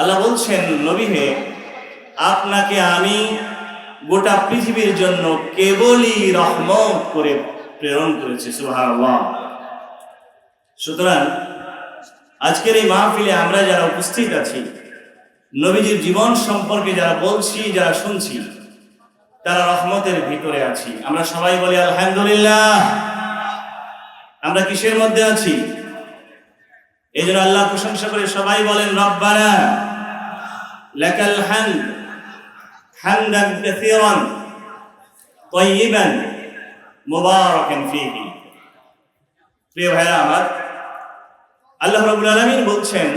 আল্লাহ বলছেন, নবী হে, আপনাকে আমি গোটা পৃথিবীর জন্য কেবলই রহমত করে প্রেরণ করেছি। সুবহানাল্লাহ। সুতরাং আজকের এই মাহফিলে আমরা যারা উপস্থিত আছি, নবীজির জীবন সম্পর্কে যারা বলছি, যারা শুনছি, তারা রহমতের ভিতরে আছি। আমরা সবাই বলি আলহামদুলিল্লাহ। আমরা কিসের মধ্যে আছি? এই জন্য আল্লাহ প্রশংসা করে সবাই বলেন রব্বানা লাকাল হামদ হামদান কাসীরান তাইয়িবান মুবারাকান ফীহি। প্রিয় ভাইরা আমার, আল্লাহ রাব্বুল আলামিন বলছেন,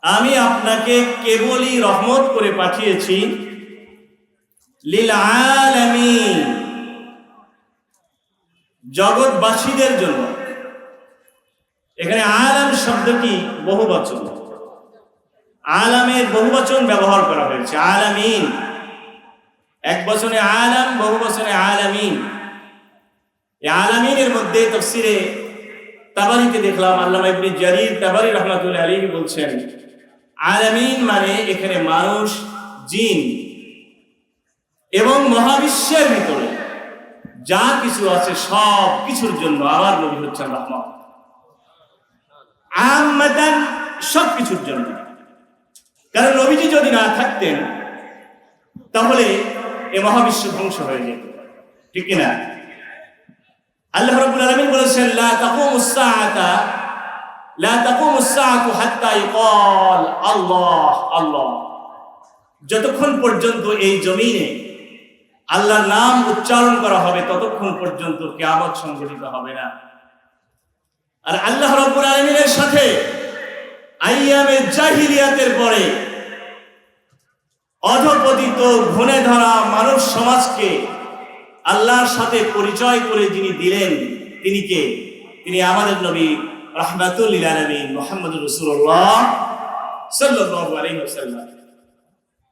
আমি আপনাকে কেবলই রহমত করে পাঠিয়েছি লিল আলামিন, জগৎবাসীদের জন্য। এখানে আলাম শব্দটি বহুবচন, আলামের বহুবচন ব্যবহার করা হয়েছে। আলামিন এক বচনে আলাম, বহু বচনে আলামিন। এই আলামিনের মধ্যে তাফসিরে তাবারিতে দেখলাম আল্লামা ইবনে জারীর তাবারি রাহমাতুল্লাহি আলাইহি বলছেন, আলামিন মানে এখানে মানুষ, জিন এবং মহাবিশ্বের ভিতরে যা কিছু আছে সব কিছুর জন্য আমার নবী হচ্ছেন রহমত। আম্মাতান, সব কিছুর জন্য। কারণ নবীজি যদি না থাকতেন তাহলে এই মহাবিশ্ব ধ্বংস হয়ে যেত, ঠিক কিনা? আল্লাহ রাব্বুল আলামিন বলেছেন, লা তাকুমুস সাআতু হাত্তা ইকাল আল্লাহ আল্লাহ। যতক্ষণ পর্যন্ত এই জমিনে আল্লাহর নাম উচ্চারণ করা হবে ততক্ষণ পর্যন্ত কিয়ামত সংঘটিত হবে না। আর আল্লাহ রাব্বুল আলামিনের সাথে আইয়ামে জাহিলিয়াতের পরে অধপতিত ঘুণে ধরা মানব সমাজকে আল্লাহর সাথে পরিচয় করে যিনি দিলেন, তিনি কে? তিনি আমাদের নবী রাহমাতুল লিল আলামিন মুহাম্মদুর রাসূলুল্লাহ সাল্লাল্লাহু আলাইহি ওয়াসাল্লাম।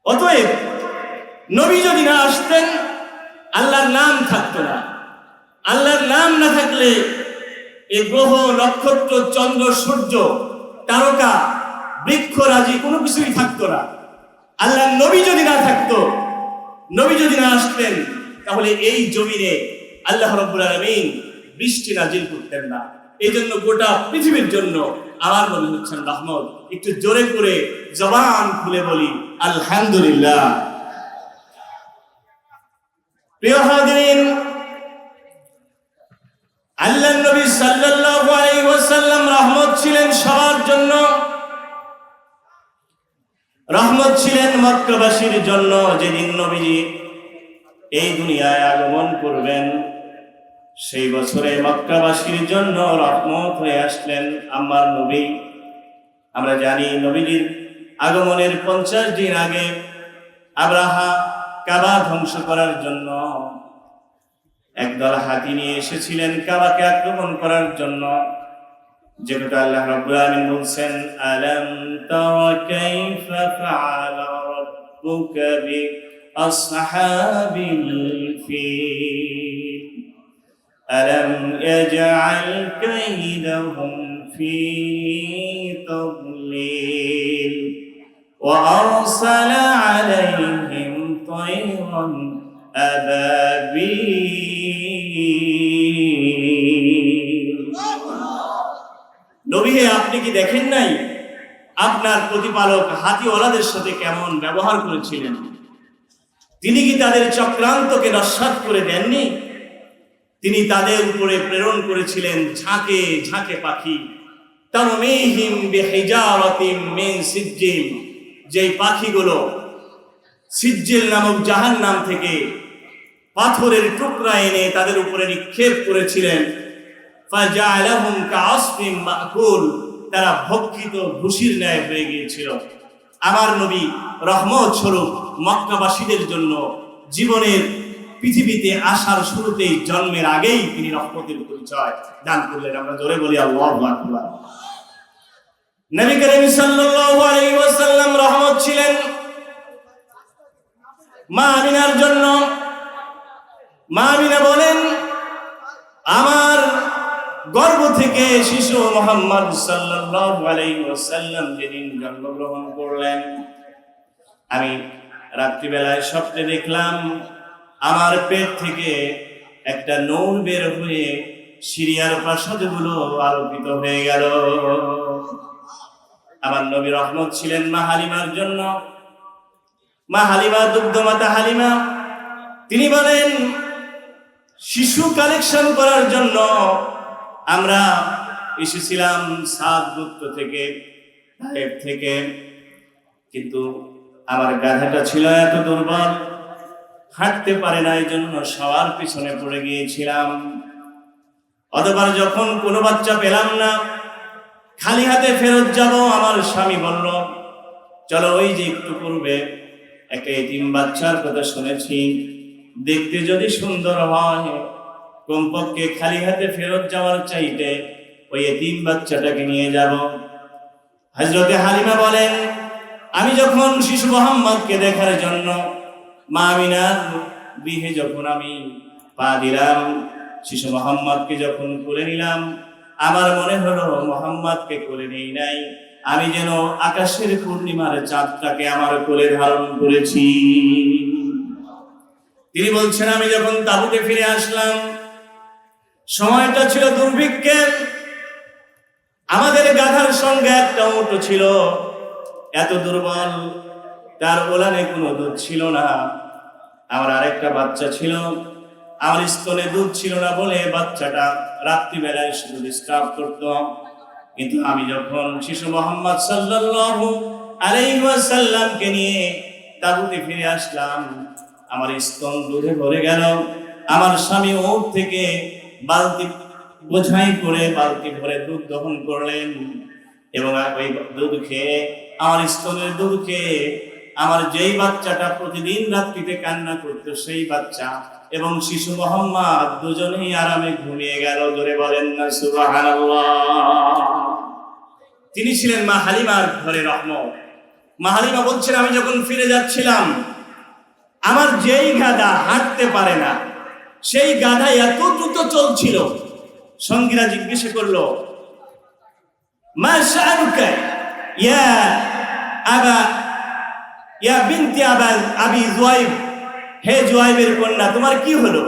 অতএব নবী যদি না আসতেন আল্লাহর নাম থাকতো না। আল্লাহর নাম না থাকলে এই গ্রহ, নক্ষত্র, চন্দ্র, সূর্য, তারকা, বৃক্ষরাজি কোনো কিছুই থাকতো না। আল্লাহর নবী যদি না থাকতো, নবী যদি না আসতেন, তাহলে এই জমিনে আল্লাহ রাব্বুল আলামিন বৃষ্টি নাজিল করতেন না। এই জন্য গোটা পৃথিবীর জন্য আমার নবী হচ্ছেন রহমত। একটু জোরে করে জবান খুলে বলি আলহামদুলিল্লাহ। প্রিয় হাজিরিন, আল্লাহর নবী সাল্লাল্লাহু আলাইহি ওয়াসাল্লাম রহমত ছিলেন সবার জন্য। রহমত ছিলেন মক্কাবাসীর জন্য। যেদিন নবীজি এই দুনিয়ায় আগমন করবেন সেই বছরে মক্কাবাসীর জন্য রহমত হয়ে আসলেন আমার নবী। আমরা জানি নবীজির আগমনের 50 দিন আগে আব্রাহা কাবা ধ্বংস করার জন্য একদল হাতি নিয়ে এসেছিলেন কাবাকে আক্রমণ করার জন্য। যেটা আল্লাহ রাব্বুল আলামিন বলছেন, আলাম তারা কাইফা ফাআলা রাব্বুকা বি আসহাবিল ফিল আলাম ইয়াজআল কাইদাহুম ফি তাদলিল ওয়া আরসালা আলাইহিম তায়রান আবাবিল। নবী হে, আপনি কি দেখেন নাই আপনার প্রতিপালক হাতিওয়ালাদের সাথে কেমন ব্যবহার করেছিলেন? তিনি কি তাদের চক্রান্তকে নস্যাৎ করে দেননি? তিনি তাদের উপরে প্রেরণ করেছিলেন ঝাঁকে ঝাঁকে পাখি, তারমিহিম বিহিজারাতিম মিন সিজ্জিল, যেই পাখিগুলো সিজ্জিল নামক জাহান্নাম থেকে পাথরের টুকরা এনে তাদের উপরে নিক্ষেপ করেছিলেন। ফাজাআলাহুম কাআসফিন মাকুল, তারা ভক্ষিত ভুসির ন্যায় হয়ে গিয়েছিল। আমার নবী রহমত স্বরূপ মক্কাবাসীদের জন্য জীবনের পৃথিবীতে আসার শুরুতেই, জন্মের আগেই তিনি রহমতের পরিচয় দান করলেন। আমরা জোরে বলি আল্লাহু আকবার। নবী করিম সাল্লাল্লাহু আলাইহি ওয়াসাল্লাম রহমত ছিলেন মা আমিনার জন্য। মা আমিনা বলেন, আমার গর্ভ থেকে শিশু মুহাম্মদ সাল্লাল্লাহু আলাইহি ওয়াসাল্লাম যেদিন জন্মগ্রহণ করলেন, আমি রাত্রিবেলায় স্বপ্নে দেখলাম আমার পেট থেকে একটা নূর বের হয়ে সিরিয়ার প্রাসাদগুলো আলোকিত হয়ে গেল। আমার নবী রহমত ছিলেন মা হালিমার জন্য। মা হালিমা, দুগ্ধমাতা হালিমা, তিনি বলেন শিশু কালেকশন করার জন্য আমরা এসেছিলাম সাদ গোত্র থেকে, তায়েফ থেকে, কিন্তু আমার গাধাটা ছিল এত দুর্বল, হাঁটতে পারে না, এই জন্য সবার পিছনে পড়ে গিয়েছিলাম। অতঃপর যখন কোনো বাচ্চা পেলাম না, খালি হাতে ফেরত যাব, আমার স্বামী বলল চলো ওই যে একটু পূর্বে একটা এতিম বাচ্চার কথা শুনেছি, দেখতে যদি সুন্দর হয় কমপক্ষে খালি হাতে ফেরত যাওয়ার চাইতে ওই এতিম বাচ্চাটাকে নিয়ে যাব। হযরতে হালিমা বলেন আমি যখন শিশু মুহাম্মদকে দেখার জন্য মা আমিনার গৃহে যখন আমি পা দিলাম, শিশু মুহাম্মদকে যখন কোলে নিলাম, আমার মনে হলো মুহাম্মদকে কোলে নেই নাই, আমি যেন আকাশের পূর্ণিমার চাঁদটাকে আমার কোলে ধারণ করেছি। তিনি বলছেন আমি যখন তাঁবুতে ফিরে আসলাম, সময়টা ছিল দুর্ভিক্ষের, আমাদের গাধার সঙ্গে একটা উট ছিল, এত দুর্বল, তার ওলানে কোনো দুধ ছিল না। আমার আরেকটা বাচ্চা ছিল, আমার স্তনে দুধ ছিল না বলে বাচ্চাটা রাত্রিবেলায় শুধু ডিস্টার্ব করত। কিন্তু আমি যখন শিশু মুহাম্মদ সাল্লাল্লাহু আলাইহি ওয়াসাল্লামকে নিয়ে তাঁবুতে ফিরে আসলাম, আমার স্তন দুধে ভরে গেল। আমার স্বামী উট থেকে বালতি বোঝাই করে বালতি ভরে দুধ দহন করলেন, এবং ওই দুধ খেয়ে, আমার স্তনের দুধ খেয়ে আমার যেই বাচ্চাটা প্রতিদিন রাত্রিতে কান্না করতো সেই বাচ্চা এবং শিশু মুহাম্মদ দুজনেই আরামে ঘুমিয়ে গেল। জোরে বলেন না সুবহানাল্লাহ। তিনি ছিলেন মা হালিমার ঘরে রহমত। মা হালিমা বলছেন আমি যখন ফিরে যাচ্ছিলাম, আমার যেই গাধা হাঁটতে পারে না সেই গাধা এত দ্রুত চলছিল, সঙ্গীরা জিজ্ঞেস করলো মা শানুকা ইয়া আবা ইয়া বিনতি আবি যুয়াইব, হে যুয়াইবের কন্যা তোমার কি হলো?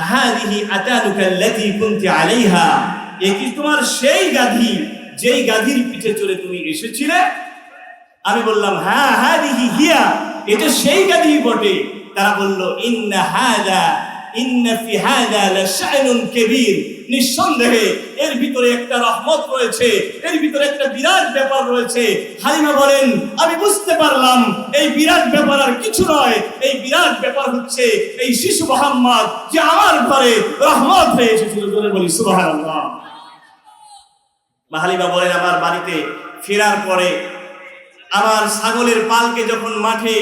আহাদিহি আতানুকা আল্লাতী কুনতি আলাইহা, এ কি তোমার সেই গাধি যেই গাধির পিঠে চড়ে তুমি এসেছিলে? আমি বললাম হ্যাঁ হাদিহি হিয়া, এটা সেই গাধি বটে। তারা বলল ইন্না ফি হাযা লাশানুন কাবীর, নিঃসন্দেহে এর ভিতরে একটা রহমত রয়েছে, এর ভিতরে একটা বিরাট ব্যাপার রয়েছে। হালিমা বলেন আমি বুঝতে পারলাম এই বিরাট ব্যাপার আর কিছু নয়, এই বিরাট ব্যাপার হচ্ছে এই শিশু মুহাম্মদ যে আমার ঘরে রহমত হয়ে এসেছিল। জোরে বলি সুবহানাল্লাহ। হালিমা বলেন আমার বাড়িতে ফেরার পরে আমার ছাগলের পালকে যখন মাঠে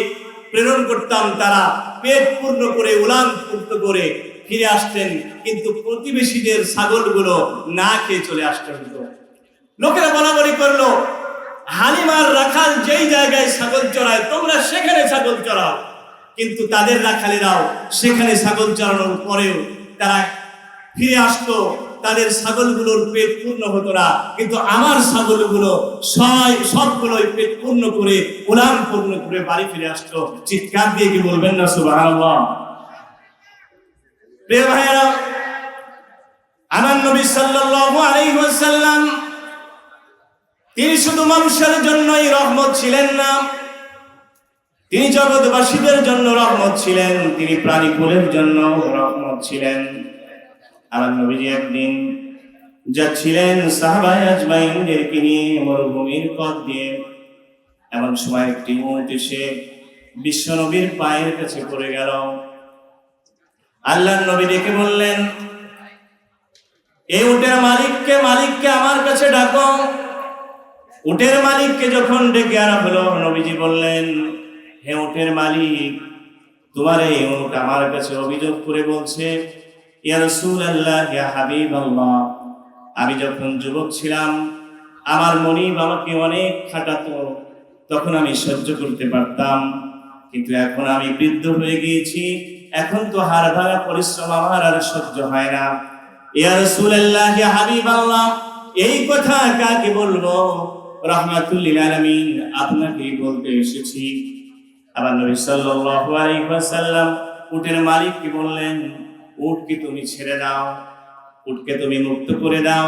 প্রেরণ করতাম, তারা পেট পূর্ণ করে উলান পূর্ত করে ফিরে আসতেন, কিন্তু প্রতিবেশীদের ছাগলগুলো না খেয়ে চলে আসতে হতো। লোকেরা বলাবলি করলো হালিমার রাখাল যেই জায়গায় ছাগল চড়ায় তোমরা সেখানে ছাগল চড়াও, কিন্তু তাদের রাখালেরাও সেখানে ছাগল চড়ানোর পরেও তারা ফিরে আসতো, তাদের ছাগলগুলোর পেট পূর্ণ হতো না, কিন্তু আমার ছাগলগুলো সবগুলোই পেট পূর্ণ করে উলান পূর্ণ করে বাড়ি ফিরে আসতো। চিৎকার দিয়ে কি বলবেন না সুবহানাল্লাহ? প্রিয় ভাইয়েরা, আমার নবী সাল্লাল্লাহু আলাইহি ওয়াসাল্লাম তিনি শুধু মানুষের জন্যই রহমত ছিলেন না, তিনি জগৎবাসীদের জন্য রহমত ছিলেন, তিনি প্রাণীকুলের জন্য রহমত ছিলেন। আমার নবীজি একদিন যাচ্ছিলেন সাহাবায়ে আজমাইনদেরকে নিয়ে মরুভূমির পথ দিয়ে, এমন সময় একটি উট এসে বিশ্ব নবীর পায়ের কাছে পড়ে গেল। আল্লাহর নবী ডেকে বললেন এই উটের মালিককে আমার কাছে ডাকো। উটের মালিককে যখন ডেকে আনা হলো, নবীজি বললেন হে উটের মালিক, তোমার এই উট আমার কাছে অভিযোগ করে বলছে ইয়া রাসূলুল্লাহ ইয়া হাবিবাল্লাহ, আমি যখন যুবক ছিলাম আমার মনিব আমাকে অনেক খাটাতো, তখন আমি সহ্য করতে পারতাম, কিন্তু এখন আমি বৃদ্ধ হয়ে গিয়েছি, এখন তো হাড় ভাঙা পরিশ্রম আমার আর সহ্য হয় না। ইয়া রাসূলুল্লাহ, ইয়া হাবিবাল্লাহ, এই কথা কাকে বলবো? রাহমাতুল লিল আলামিন আপনাকেই বলতে এসেছি। আবার নবী সাল্লাল্লাহু আলাইহি ওয়াসাল্লাম উটের মালিককে বললেন, উটকে তুমি ছেড়ে দাও, উটকে তুমি মুক্ত করে দাও।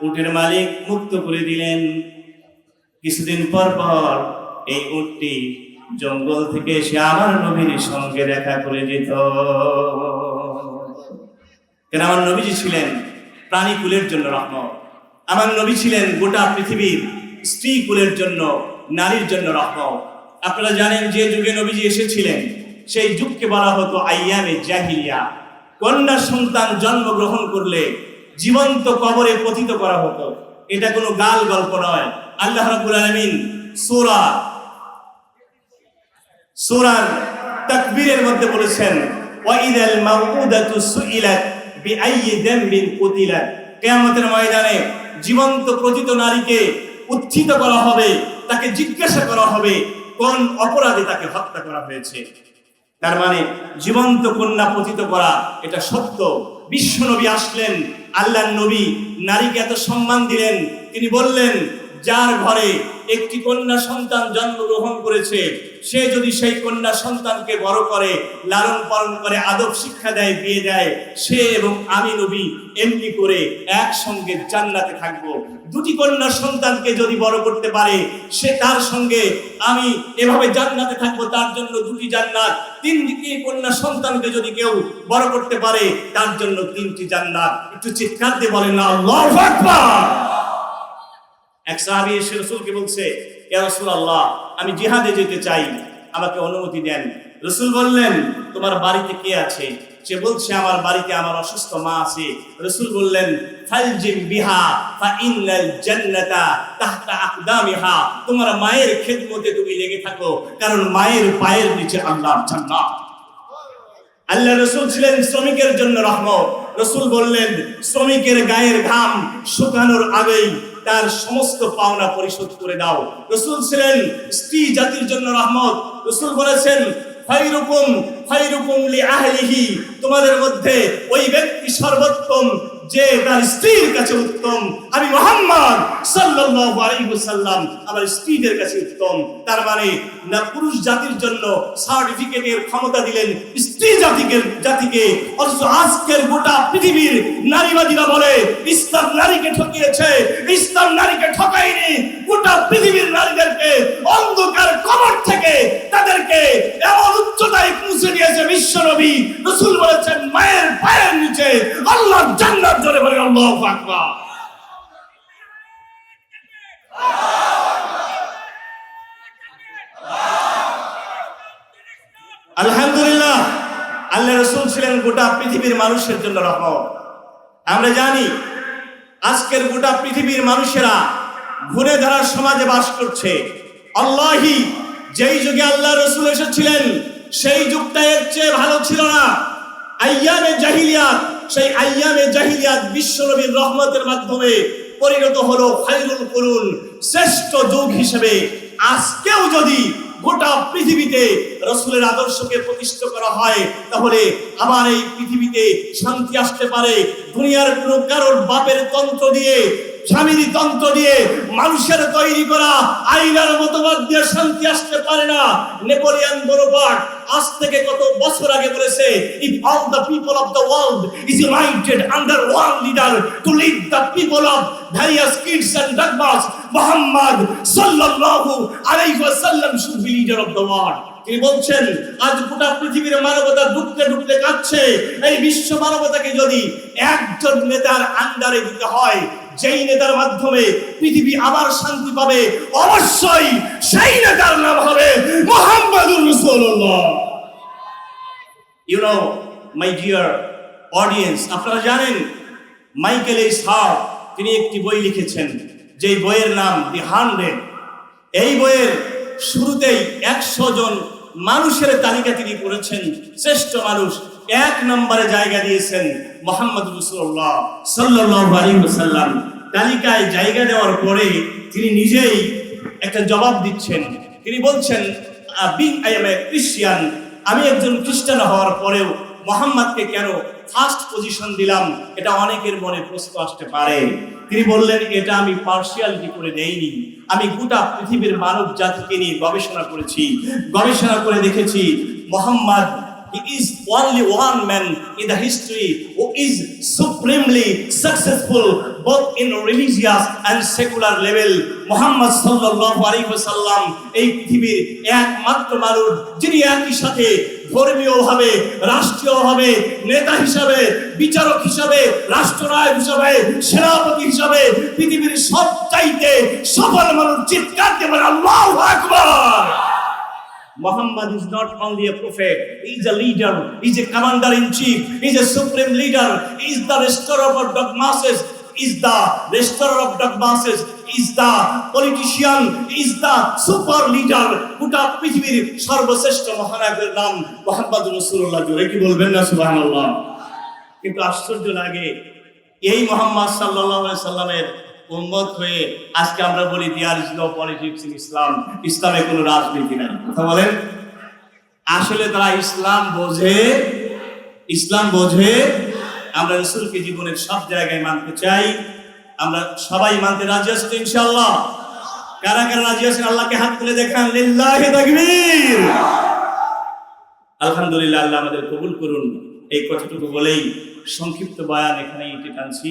উটের মালিক মুক্ত করে দিলেন। কিছুদিন পর পর এই উটটি জঙ্গল থেকে এসে আমার নবীর সঙ্গে দেখা করে যেত। কেন? আমার নবীজি ছিলেন প্রাণীকুলের জন্য রহমত। আমার নবী ছিলেন গোটা পৃথিবীর স্ত্রী কুলের জন্য, নারীর জন্য রহমত। আপনারা জানেন যে যুগে নবীজি এসেছিলেন সেই যুগকে বলা হতো আইয়ামে জাহিলিয়া। কন্যা সন্তান জন্মগ্রহণ করলে জীবন্ত কবরে পতিত করা হতো। এটা কোনো গাল গল্প নয়। আল্লাহ রাব্বুল আলামিন সূরার তাকবীরের মধ্যে বলেছেন, ওয়া ইযাল মাউউদাতু সুইলাত বিআইয়ি যামবিন কুতিলাত। কিয়ামতের ময়দানে জীবন্ত পতিত নারীকে উত্থিত করা হবে, তাকে জিজ্ঞাসা করা হবে কোন অপরাধে তাকে হত্যা করা হয়েছে। তার মানে জীবন্ত কন্যা পতিত করা এটা সত্য। বিশ্ব নবী আসলেন, আল্লাহর নবী নারীকে এত সম্মান দিলেন। তিনি বললেন, যার ঘরে একটি কন্যা সন্তান জন্মগ্রহণ করেছে, সে যদি সেই কন্যা সন্তানকে বড় করে, লালন পালন করে, আদব শিক্ষা দেয়, বিয়ে দেয়, সে এবং আমি নবী এমনি করে একসঙ্গে জান্নাতে থাকবো। দুটি কন্যা সন্তানকে যদি বড় করতে পারে, সে তার সঙ্গে আমি এভাবে জান্নাতে থাকবো, তার জন্য দুটি জান্নাত। তিনটি কন্যা সন্তানকে যদি কেউ বড় করতে পারে, তার জন্য তিনটি জান্নাত। একটু চিৎকার দিয়ে বলেন না আল্লাহু আকবার। এক সাহাবী এসে রাসূলকে বলছে, ইয়া রাসূলুল্লাহ, আমি জিহাদে যেতে চাই, আমাকে অনুমতি দেন। রাসূল বললেন, তোমার বাড়িতে কে আছে? সে বলছে, আমার বাড়িতে আমার অসুস্থ মা আছে। রাসূল বললেন, ফালজিম বিহা ফা ইন্নাল জান্নাতা তাহতা আকদামিহা। তোমার মায়ের খেদমতে তুমি লেগে থাকো, কারণ মায়ের পায়ের নিচে আল্লাহর জান্নাত। আল্লাহ রাসূল ছিলেন শ্রমিকের জন্য রহমত। রাসূল বললেন, শ্রমিকের গায়ের ঘাম শুকানোর আগেই তার সমস্ত পাওনা পরিশোধ করে দাও। রাসূল ছিলেন স্ত্রী জাতির জন্য রহমত। রাসূল বলেছেন, খায়রুকুম খায়রুকুম লিআহলিহি। তোমাদের মধ্যে ওই ব্যক্তি সর্বোত্তম যে তার স্ত্রীর কাছে উত্তম। আমি মুহাম্মদ সাল্লাল্লাহু আলাইহি ওয়াসাল্লাম আমার স্ত্রীদের কাছে উত্তম। তার মানে না পুরুষ জাতির জন্য সার্টিফিকেটের ক্ষমতা দিলেন স্ত্রী জাতিকে। অথচ আজকের গোটা পৃথিবীর নারীবাদীরা বলে ইসলাম নারীকে ঠকিয়েছে। ইসলাম নারীকে ঠকায়নি, গোটা পৃথিবীর নারীদেরকে অন্ধকার কবর থেকে তাদেরকে এমন উচ্চতায় পৌঁছে দিয়েছে বিশ্ব নবী। রাসূল বলেছেন, মায়ের পায়ের নিচে আল্লাহর জান্নাত। জোরে বলে আল্লাহু আকবার। আলহামদুলিল্লাহ, আল্লাহ রাসূল ছিলেন গোটা পৃথিবীর মানুষের জন্য রহমত। আমরা জানি আজকের গোটা পৃথিবীর মানুষেরা ঘুরে ধরার সমাজে বাস করছে। আল্লাহি, যেই যুগে আল্লাহ রাসূল এসেছিলেন সেই যুগটা এর চেয়ে ভালো ছিল না। আইয়ামে জাহিলিয়াত, সেই আইয়ামে জাহিলিয়াত বিশ্ব নবীর রহমতের মাধ্যমে পরিণত হলো খায়রুল কুরুন, শ্রেষ্ঠ যুগ হিসেবে। আজকেও যদি গোটা পৃথিবীতে রাসূলের আদর্শকে প্রতিষ্ঠা করা হয়, তাহলে আমার এই পৃথিবীতে শান্তি আসতে পারে। দুনিয়ার কোনো কারোর বাপের তন্ত্র দিয়ে, স্বামীর তন্ত্র দিয়ে, মানুষের তৈরি করা আইনার মতবাদ দিয়ে শান্তি আসতে পারে না। নেপোলিয়ন বোনাপার্ট আজ থেকে কত বছর আগে বলেছে, if all the people of the world is united under one leader to lead the people of various creeds and dogmas, Muhammad sallallahu alayhi wasallam should be leader of the world. তিনি বলছেন, আজ গোটা পৃথিবীর মানবতা ডুবতে ডুবতে কাঁদছে। এই বিশ্ব মানবতাকে যদি একজন নেতার আন্ডারে দিতে হয়, যেই নেতার মাধ্যমে পৃথিবী আবার শান্তি পাবে, অবশ্যই সেই নেতার নাম হবে মুহাম্মাদুর রাসূলুল্লাহ। You know, my dear audience, আপনারা জানেন মাইকেল এইচ হার্ট তিনি একটি বই লিখেছেন, যেই বইয়ের নাম দি 100। এই বইয়ের শুরুতেই 100 জন মানুষের তালিকা তিনি করেছেন। শ্রেষ্ঠ মানুষ 1 নম্বরে জায়গা দিয়েছেন মুহাম্মদুর রাসূলুল্লাহ সাল্লাল্লাহু আলাইহি ওয়াসাল্লাম। তালিকায় জায়গা দেওয়ার পরে তিনি নিজেই একটা জবাব দিচ্ছেন। তিনি বলছেন, being I am a Christian, আমি একজন খ্রিস্টান হওয়ার পরেও মুহাম্মদকে কেন ফার্স্ট পজিশন দিলাম, এটা অনেকের মনে প্রশ্ন আসতে পারে। তিনি বললেন, এটা আমি পার্সিয়ালিটি করে দেইনি, আমি গোটা পৃথিবীর মানব জাতিকে নিয়ে গবেষণা করেছি, গবেষণা করে দেখেছি Mohammad he is only one man in the history who is supremely successful both in religious and secular level. Muhammad সাল্লাল্লাহু আলাইহি ওয়াসাল্লাম এই পৃথিবীর একমাত্র মানুষ যিনি একই সাথে ধর্মীয়ভাবে, রাষ্ট্রীয়ভাবে, নেতা হিসাবে, বিচারক হিসাবে, রাষ্ট্রনায়ক হিসাবে, সেনাপতি হিসাবে পৃথিবীর সবচাইতে সফল মানুষ। চিৎকার দিয়ে বলেন আল্লাহু আকবার। Muhammad is not only a prophet, he is a leader, he is a commander-in-chief, he is a supreme leader, he is the restorer of dogmas, is the restorer of dogmas, is the politician, is the super leader. গোটা পৃথিবীর সর্বশ্রেষ্ঠ মহানায়কের নাম মুহাম্মদুর রাসূলুল্লাহ। জোরে কি বলবেন না সুবহানাল্লাহ? কিন্তু আশ্চর্য লাগে, এই মুহাম্মদ সাল্লাল্লাহু আলাইহি সাল্লামের উম্মত হয়ে আজকে আমরা বলি there is no politics in Islam, ইসলামে কোনো রাজনীতি নাই। কথা বলেন, আসলে তারা ইসলাম বোঝে, ইসলাম বোঝে। আমরা রাসূলকে জীবনের সব জায়গায় মানতে চাই, আমরা সবাই মানতে রাজি আছি তো ইনশাআল্লাহ? কারা কারা রাজি আছেন আল্লাহকে হাত তুলে দেখান, লিল্লাহি তাকবীর। আলহামদুলিল্লাহ, আল্লাহ আমাদের কবুল করুন। এই কথাটুকু বলেই সংক্ষিপ্ত বয়ান এখানেই টানছি।